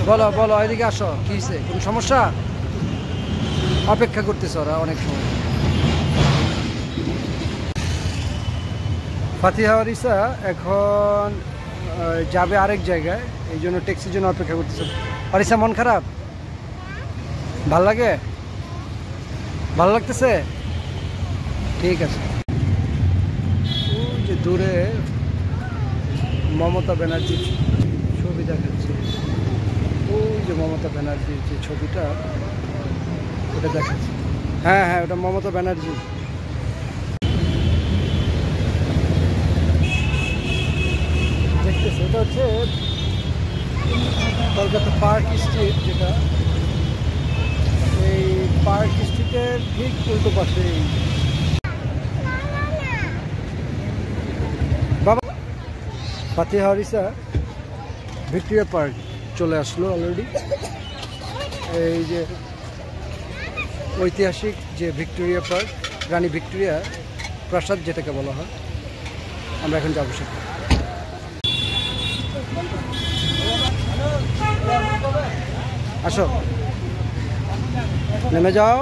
বলো বলো, এদিকে আসো। কি হয়েছে, কোনো সমস্যা? অপেক্ষা করতেছ ওরা অনেক সময়। ফাতিহা আরিসা এখন যাবে আরেক জায়গায়, এই জন্য ট্যাক্সির জন্য অপেক্ষা করতেছে। আরিসা মন খারাপ? ভাল লাগে? ভালো লাগতেছে? ঠিক আছে। ওই যে দূরে মমতা ব্যানার্জির ছবি দেখাচ্ছে, ওই যে মমতা ব্যানার্জির যে ছবিটা ওটা দেখাচ্ছে। হ্যাঁ হ্যাঁ, ওটা মমতা ব্যানার্জি। দেখতেছে, এটা হচ্ছে কলকাতা পার্ক স্ট্রিট, যেটা এই পার্ক স্ট্রিটের ঠিক উল্টো পাশে। বাবা ফাতিহা আরিসা ভিক্টোরিয়া পার্ক চলে আসলো অলরেডি। এই যে ঐতিহাসিক যে ভিক্টোরিয়া পার্ক, রানী ভিক্টোরিয়া প্রাসাদ যেটাকে বলা হয়, আমরা এখন যাবো সেখানে। আসো, নেমে যাও।